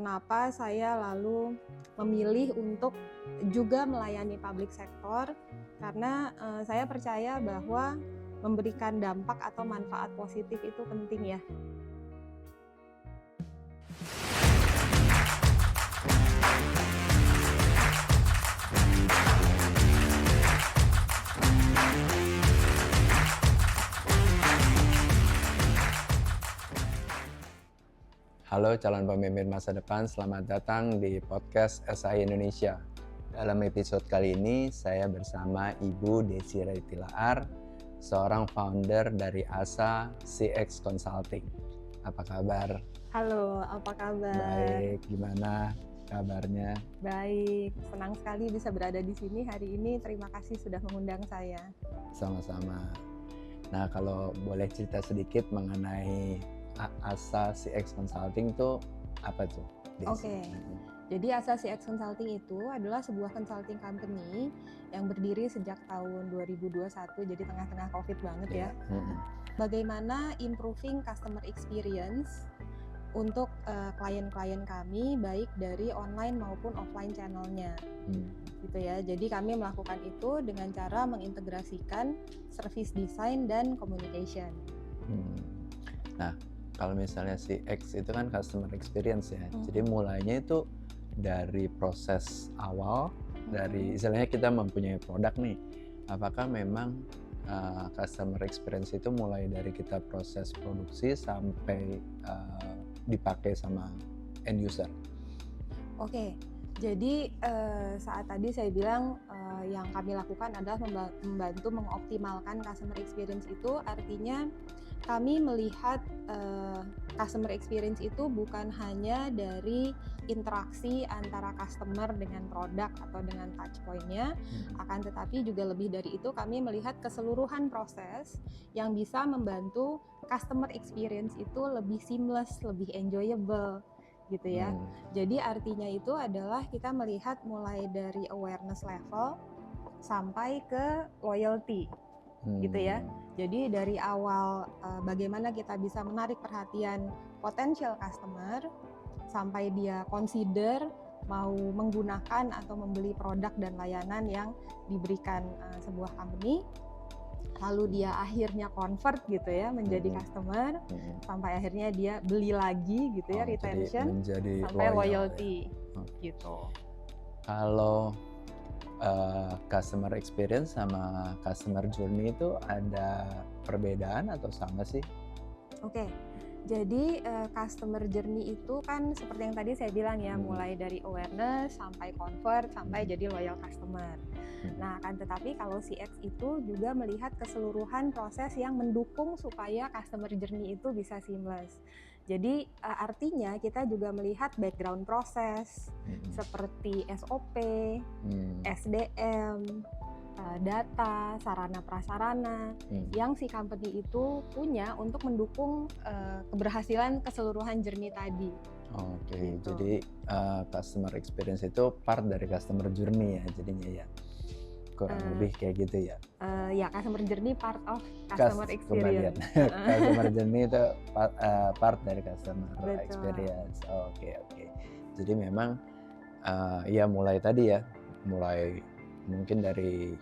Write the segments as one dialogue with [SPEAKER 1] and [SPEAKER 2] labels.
[SPEAKER 1] kenapa saya lalu memilih untuk juga melayani public sector, karena saya percaya bahwa memberikan dampak atau manfaat positif itu penting ya.
[SPEAKER 2] Halo calon pemimpin masa depan, selamat datang di podcast SAI Indonesia. Dalam episode kali ini, saya bersama Ibu Desiree Tilaar, seorang founder dari ASA CX Consulting. Apa kabar?
[SPEAKER 1] Halo, apa kabar?
[SPEAKER 2] Baik, gimana kabarnya?
[SPEAKER 1] Baik, senang sekali bisa berada di sini hari ini. Terima kasih sudah mengundang saya.
[SPEAKER 2] Sama-sama. Nah, kalau boleh cerita sedikit mengenai ASA CX Consulting itu apa tuh?
[SPEAKER 1] Oke. Jadi ASA CX Consulting itu adalah sebuah consulting company yang berdiri sejak tahun 2021, jadi tengah-tengah COVID banget ya. Bagaimana improving customer experience untuk klien-klien kami, baik dari online maupun offline channelnya. Gitu ya. Jadi kami melakukan itu dengan cara mengintegrasikan service design dan communication.
[SPEAKER 2] Nah, kalau misalnya CX itu kan customer experience ya. Jadi mulainya itu dari proses awal, dari istilahnya kita mempunyai produk nih. Apakah memang customer experience itu mulai dari kita proses produksi sampai dipakai sama end user?
[SPEAKER 1] Oke. Jadi saat tadi saya bilang yang kami lakukan adalah membantu mengoptimalkan customer experience itu, artinya kami melihat customer experience itu bukan hanya dari interaksi antara customer dengan produk atau dengan touch point-nya, akan tetapi juga lebih dari itu kami melihat keseluruhan proses yang bisa membantu customer experience itu lebih seamless, lebih enjoyable gitu ya. Jadi artinya itu adalah kita melihat mulai dari awareness level sampai ke loyalty gitu ya. Jadi dari awal bagaimana kita bisa menarik perhatian potential customer sampai dia consider mau menggunakan atau membeli produk dan layanan yang diberikan sebuah company, lalu dia akhirnya convert gitu ya menjadi customer, sampai akhirnya dia beli lagi gitu ya, retention sampai loyalty ya. Gitu.
[SPEAKER 2] Kalau customer experience sama customer journey itu ada perbedaan atau sama sih?
[SPEAKER 1] Oke. Jadi customer journey itu kan seperti yang tadi saya bilang ya, mulai dari awareness sampai convert sampai jadi loyal customer. Nah, akan tetapi kalau CX itu juga melihat keseluruhan proses yang mendukung supaya customer journey itu bisa seamless. Jadi artinya kita juga melihat background proses seperti SOP, SDM, data, sarana prasarana yang si company itu punya untuk mendukung keberhasilan keseluruhan journey tadi.
[SPEAKER 2] Oke, gitu. Jadi customer experience itu part dari customer journey ya jadinya ya, kurang lebih kayak gitu ya.
[SPEAKER 1] Ya, customer journey part of customer experience.
[SPEAKER 2] Customer journey itu part dari customer experience. Oke. Jadi memang ya mulai tadi ya, mulai mungkin dari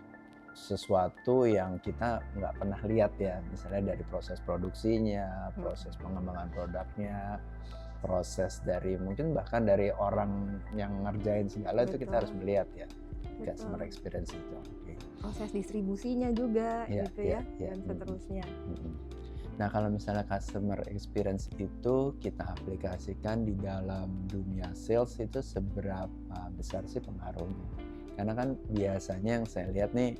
[SPEAKER 2] sesuatu yang kita nggak pernah lihat ya, misalnya dari proses produksinya, proses pengembangan produknya, proses dari mungkin bahkan dari orang yang ngerjain segala. Betul. Itu kita harus melihat ya. Betul. Customer experience itu.
[SPEAKER 1] Proses distribusinya juga gitu ya, dan seterusnya.
[SPEAKER 2] Nah, kalau misalnya customer experience itu kita aplikasikan di dalam dunia sales, itu seberapa besar sih pengaruhnya? Karena kan biasanya yang saya lihat nih,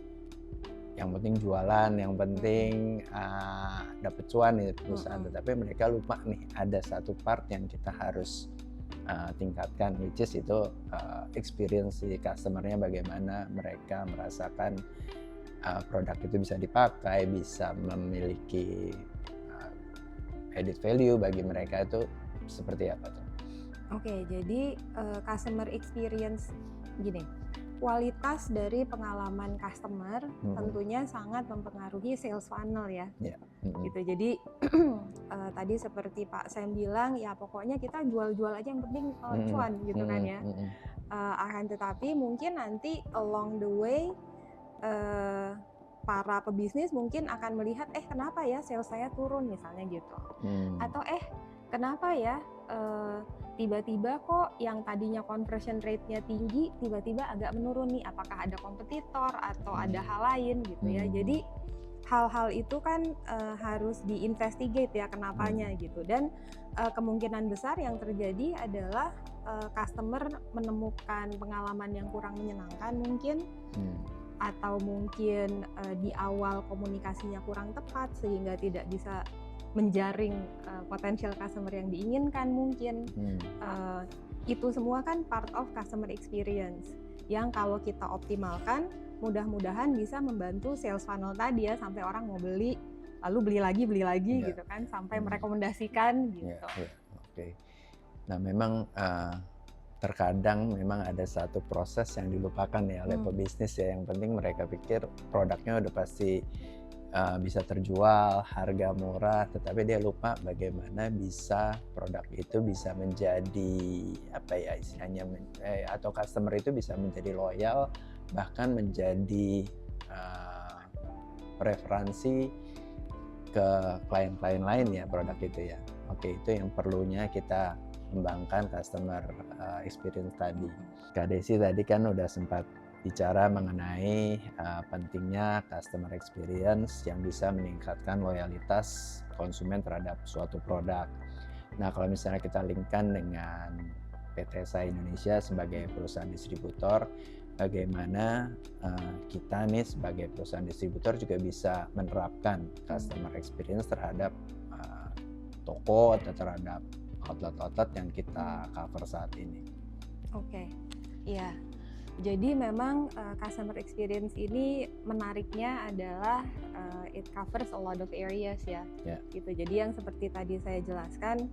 [SPEAKER 2] yang penting jualan, yang penting dapat cuan nih perusahaan, tetapi mereka lupa nih ada satu part yang kita harus tingkatkan, which is itu experience si customer-nya, bagaimana mereka merasakan produk itu bisa dipakai, bisa memiliki added value bagi mereka, itu seperti apa tuh?
[SPEAKER 1] Oke, jadi customer experience gini, kualitas dari pengalaman customer
[SPEAKER 2] Mm-mm.
[SPEAKER 1] tentunya sangat mempengaruhi sales funnel ya.
[SPEAKER 2] Ya. Mm-mm.
[SPEAKER 1] Gitu. Jadi tadi seperti Pak Sam bilang ya pokoknya kita jual-jual aja yang penting cuan gitu kan ya. Akan tetapi mungkin nanti along the way para pebisnis mungkin akan melihat kenapa ya sales saya turun misalnya gitu. Atau kenapa ya tiba-tiba kok yang tadinya conversion rate-nya tinggi tiba-tiba agak menurun nih, apakah ada kompetitor atau ada hal lain gitu ya. Jadi hal-hal itu kan harus diinvestigate ya kenapanya gitu. Dan kemungkinan besar yang terjadi adalah customer menemukan pengalaman yang kurang menyenangkan mungkin, atau mungkin di awal komunikasinya kurang tepat sehingga tidak bisa menjaring potensial customer yang diinginkan mungkin. Itu semua kan part of customer experience yang kalau kita optimalkan mudah-mudahan bisa membantu sales funnel tadi ya, sampai orang mau beli lalu beli lagi gitu kan, sampai merekomendasikan gitu.
[SPEAKER 2] Oke. Nah memang terkadang memang ada satu proses yang dilupakan ya oleh pebisnis ya. Yang penting mereka pikir produknya udah pasti bisa terjual, harga murah, tetapi dia lupa bagaimana bisa produk itu bisa menjadi istilahnya atau customer itu bisa menjadi loyal, bahkan menjadi referensi ke klien-klien lain ya produk itu ya. Oke, itu yang perlunya kita kembangkan customer experience tadi. Kak Desi tadi kan udah sempat bicara mengenai pentingnya customer experience yang bisa meningkatkan loyalitas konsumen terhadap suatu produk. Nah, kalau misalnya kita linkkan dengan PT SAI Indonesia sebagai perusahaan distributor, bagaimana kita nih sebagai perusahaan distributor juga bisa menerapkan customer experience terhadap toko atau terhadap outlet-outlet yang kita cover saat ini.
[SPEAKER 1] Oke, iya. Jadi memang customer experience ini menariknya adalah it covers a lot of areas ya. Gitu. Jadi yang seperti tadi saya jelaskan,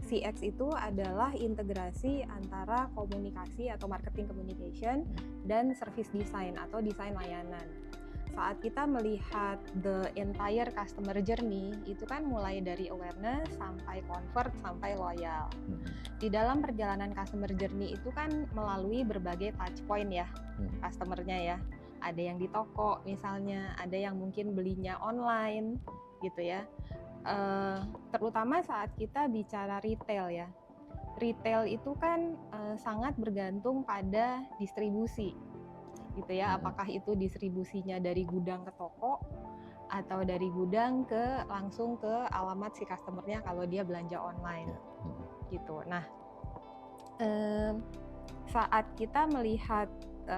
[SPEAKER 1] CX itu adalah integrasi antara komunikasi atau marketing communication dan service design atau desain layanan. Saat kita melihat the entire customer journey, itu kan mulai dari awareness sampai convert sampai loyal. Di dalam perjalanan customer journey itu kan melalui berbagai touch point ya customernya ya. Ada yang di toko misalnya, ada yang mungkin belinya online gitu ya. Terutama saat kita bicara retail ya. Retail itu kan sangat bergantung pada distribusi. Gitu ya, apakah itu distribusinya dari gudang ke toko atau dari gudang langsung ke alamat si customernya kalau dia belanja online gitu. Nah, saat kita melihat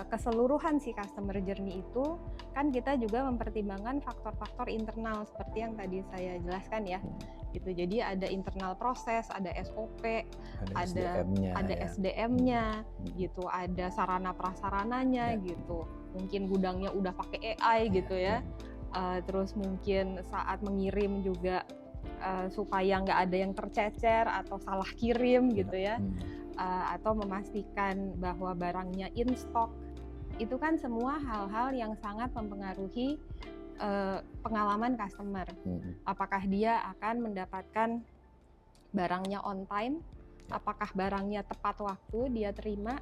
[SPEAKER 1] keseluruhan si customer journey itu kan kita juga mempertimbangkan faktor-faktor internal seperti yang tadi saya jelaskan ya gitu. Jadi ada internal proses, ada SOP, ada SDM-nya gitu, ada sarana prasarananya gitu. Mungkin gudangnya udah pakai AI gitu ya. Terus mungkin saat mengirim juga supaya nggak ada yang tercecer atau salah kirim gitu ya. Atau memastikan bahwa barangnya in stock. Itu kan semua hal-hal yang sangat mempengaruhi pengalaman customer. Apakah dia akan mendapatkan barangnya on time, apakah barangnya tepat waktu dia terima,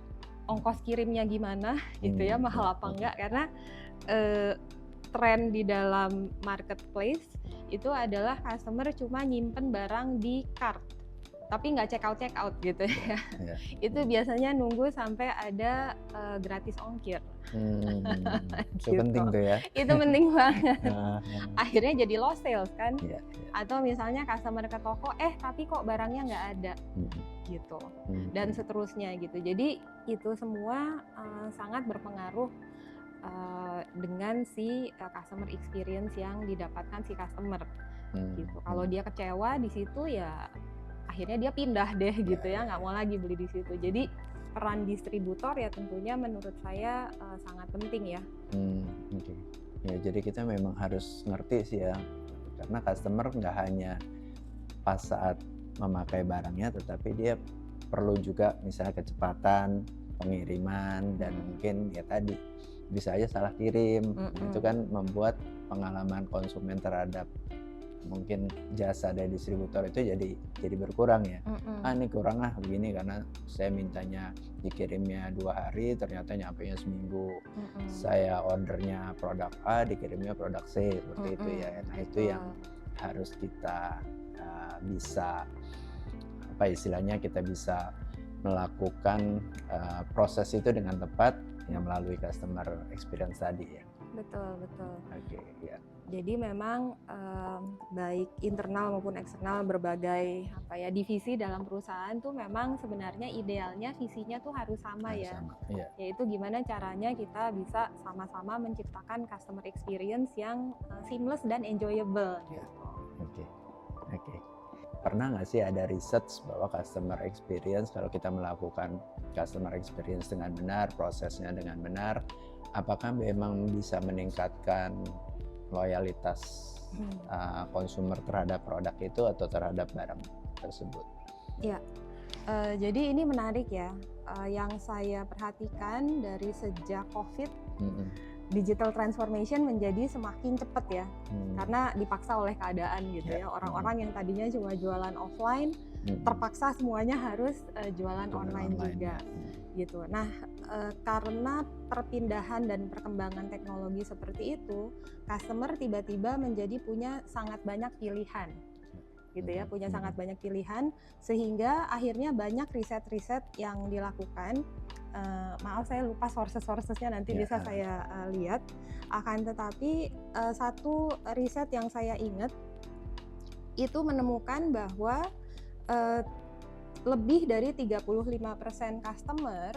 [SPEAKER 1] ongkos kirimnya gimana gitu ya, mahal apa enggak, karena tren di dalam marketplace itu adalah customer cuma nyimpen barang di cart tapi nggak check out gitu ya. Itu biasanya nunggu sampai ada gratis ongkir.
[SPEAKER 2] Itu
[SPEAKER 1] gitu.
[SPEAKER 2] penting tuh ya.
[SPEAKER 1] Itu penting banget. Akhirnya jadi lost sales kan. Atau misalnya customer ke toko, tapi kok barangnya nggak ada gitu. Dan seterusnya gitu. Jadi itu semua sangat berpengaruh dengan si customer experience yang didapatkan si customer gitu. Kalau dia kecewa di situ ya akhirnya dia pindah deh gitu ya, nggak mau lagi beli di situ. Jadi peran distributor ya tentunya menurut saya sangat penting ya.
[SPEAKER 2] Ya jadi kita memang harus ngerti sih ya, karena customer nggak hanya pas saat memakai barangnya, tetapi dia perlu juga misalnya kecepatan pengiriman dan mungkin ya tadi bisa aja salah kirim. Itu kan membuat pengalaman konsumen terhadap mungkin jasa dari distributor itu jadi berkurang ya. Ini kurang begini karena saya mintanya dikirimnya 2 hari ternyata nyampenya seminggu. Saya ordernya produk A dikirimnya produk C seperti itu ya. Nah itu yang harus kita bisa apa istilahnya kita bisa melakukan proses itu dengan tepat yang melalui customer experience tadi ya.
[SPEAKER 1] Betul.
[SPEAKER 2] Oke, ya.
[SPEAKER 1] Jadi memang baik internal maupun eksternal berbagai divisi dalam perusahaan tuh memang sebenarnya idealnya visinya tuh harus sama ya.
[SPEAKER 2] Iya.
[SPEAKER 1] Yaitu gimana caranya kita bisa sama-sama menciptakan customer experience yang seamless dan enjoyable.
[SPEAKER 2] Ya. Oke. Pernah nggak sih ada research bahwa customer experience kalau kita melakukan customer experience dengan benar, prosesnya dengan benar, apakah memang bisa meningkatkan loyalitas konsumer terhadap produk itu atau terhadap barang tersebut?
[SPEAKER 1] Ya, jadi ini menarik ya. Yang saya perhatikan dari sejak COVID, digital transformation menjadi semakin cepat ya, karena dipaksa oleh keadaan gitu ya. Orang-orang yang tadinya cuma jualan offline, terpaksa semuanya harus jualan online juga. Gitu. Nah, karena perpindahan dan perkembangan teknologi seperti itu, customer tiba-tiba menjadi punya sangat banyak pilihan, gitu ya, punya sangat banyak pilihan, sehingga akhirnya banyak riset-riset yang dilakukan. Maaf saya lupa sources-sourcesnya, nanti bisa saya lihat. Akan tetapi satu riset yang saya ingat itu menemukan bahwa lebih dari 35% customer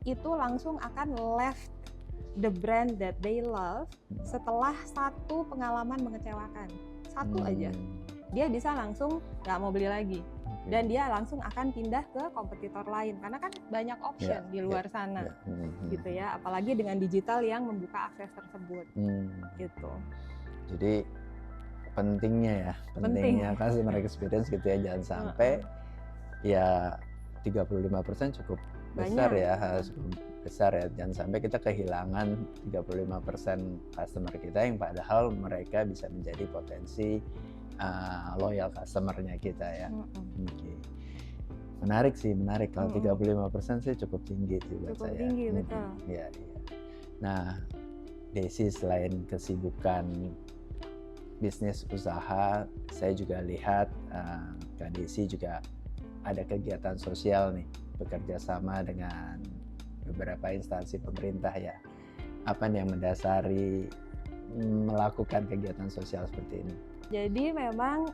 [SPEAKER 1] itu langsung akan left the brand that they love setelah satu pengalaman mengecewakan. Satu aja. Dia bisa langsung nggak mau beli lagi. Dan dia langsung akan pindah ke kompetitor lain. Karena kan banyak option di luar sana. Gitu ya. Apalagi dengan digital yang membuka akses tersebut. Gitu.
[SPEAKER 2] Jadi pentingnya customer experience gitu ya. Jangan sampai ya 35% cukup besar ya, cukup besar ya. Jangan sampai kita kehilangan 35% customer kita yang padahal mereka bisa menjadi potensi loyal customer-nya kita ya. Okay. Menarik kalau 35% sih cukup tinggi juga
[SPEAKER 1] cukup
[SPEAKER 2] saya.
[SPEAKER 1] Tinggi, betul.
[SPEAKER 2] Iya. Nah, Desi selain kesibukan bisnis usaha, saya juga lihat Kak Desi juga ada kegiatan sosial nih, bekerja sama dengan beberapa instansi pemerintah ya. Apa nih yang mendasari melakukan kegiatan sosial seperti ini?
[SPEAKER 1] Jadi memang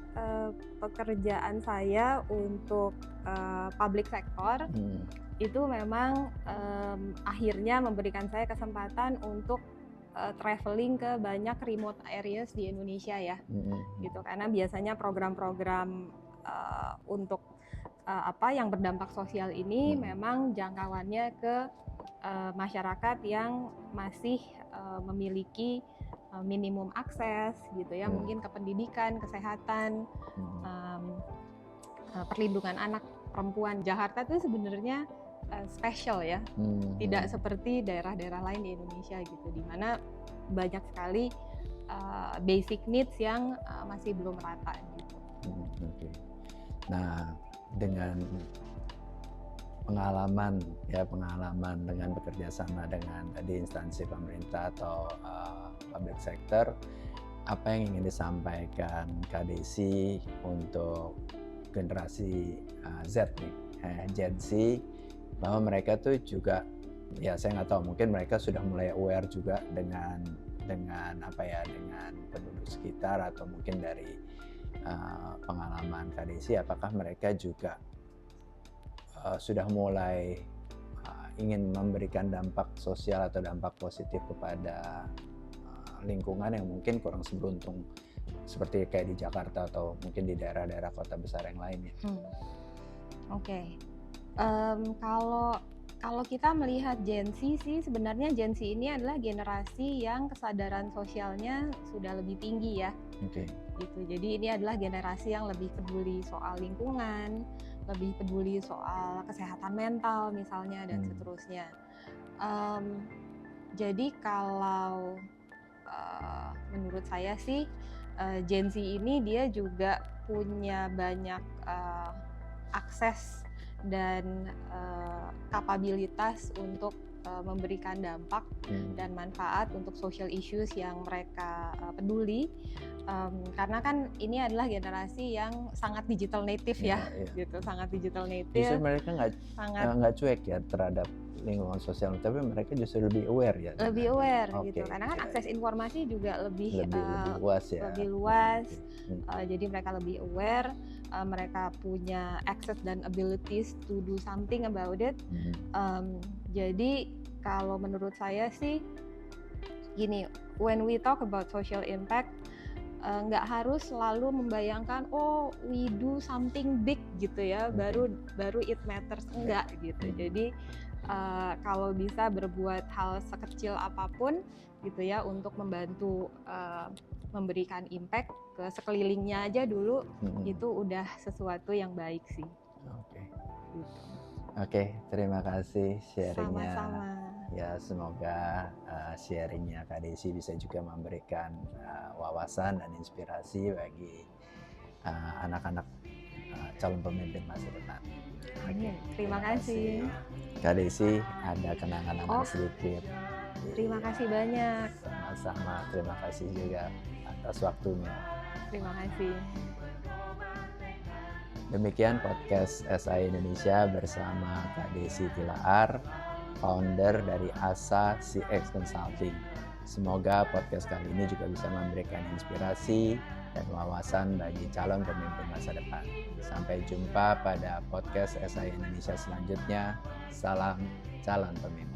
[SPEAKER 1] pekerjaan saya untuk public sector itu memang akhirnya memberikan saya kesempatan untuk traveling ke banyak remote areas di Indonesia ya, gitu. Karena biasanya program-program untuk yang berdampak sosial ini memang jangkauannya ke masyarakat yang masih memiliki minimum akses gitu ya, mungkin ke pendidikan, kesehatan, perlindungan anak, perempuan. Jakarta itu sebenarnya special ya, tidak seperti daerah-daerah lain di Indonesia gitu, di mana banyak sekali basic needs yang masih belum rata gitu.
[SPEAKER 2] Nah, dengan pengalaman dengan bekerja sama dengan tadi instansi pemerintah atau public sector, apa yang ingin disampaikan Kak Desi untuk generasi Z nih, Gen Z, bahwa mereka tuh juga ya saya nggak tahu, mungkin mereka sudah mulai aware juga dengan dengan penduduk sekitar atau mungkin dari pengalaman Kak Desi, apakah mereka juga sudah mulai ingin memberikan dampak sosial atau dampak positif kepada lingkungan yang mungkin kurang seberuntung seperti kayak di Jakarta atau mungkin di daerah-daerah kota besar yang lainnya.
[SPEAKER 1] Kalau kita melihat Gen Z sih, sebenarnya Gen Z ini adalah generasi yang kesadaran sosialnya sudah lebih tinggi ya. Gitu. Jadi ini adalah generasi yang lebih peduli soal lingkungan, lebih peduli soal kesehatan mental misalnya dan
[SPEAKER 2] Hmm.
[SPEAKER 1] seterusnya. Jadi kalau menurut saya sih Gen Z ini dia juga punya banyak akses dan kapabilitas untuk memberikan dampak dan manfaat untuk social issues yang mereka peduli. Karena kan ini adalah generasi yang sangat digital native ya, gitu, sangat digital native.
[SPEAKER 2] Justru mereka nggak cuek ya terhadap lingkungan sosial, tapi mereka justru lebih aware ya.
[SPEAKER 1] Lebih aware gitu, karena kan akses informasi juga lebih
[SPEAKER 2] luas ya.
[SPEAKER 1] Lebih luas, jadi mereka lebih aware, mereka punya access dan abilities to do something about it. Jadi kalau menurut saya sih gini, when we talk about social impact, nggak harus selalu membayangkan we do something big gitu ya, baru it matters, enggak gitu. Jadi kalau bisa berbuat hal sekecil apapun gitu ya untuk membantu memberikan impact ke sekelilingnya aja dulu, itu udah sesuatu yang baik sih.
[SPEAKER 2] Oke, terima kasih sharingnya.
[SPEAKER 1] Sama-sama.
[SPEAKER 2] Ya, semoga sharingnya Kak Desi bisa juga memberikan wawasan dan inspirasi bagi anak-anak calon pemimpin masa depan.
[SPEAKER 1] Terima kasih.
[SPEAKER 2] Kak Desi, ada kenangan sedikit.
[SPEAKER 1] Terima kasih banyak.
[SPEAKER 2] Sama-sama, terima kasih juga atas waktunya.
[SPEAKER 1] Terima kasih.
[SPEAKER 2] Demikian podcast SI Indonesia bersama Kak Desi Tilaar, founder dari ASA CX Consulting. Semoga podcast kali ini juga bisa memberikan inspirasi dan wawasan bagi calon pemimpin masa depan. Sampai jumpa pada podcast SI Indonesia selanjutnya. Salam calon pemimpin.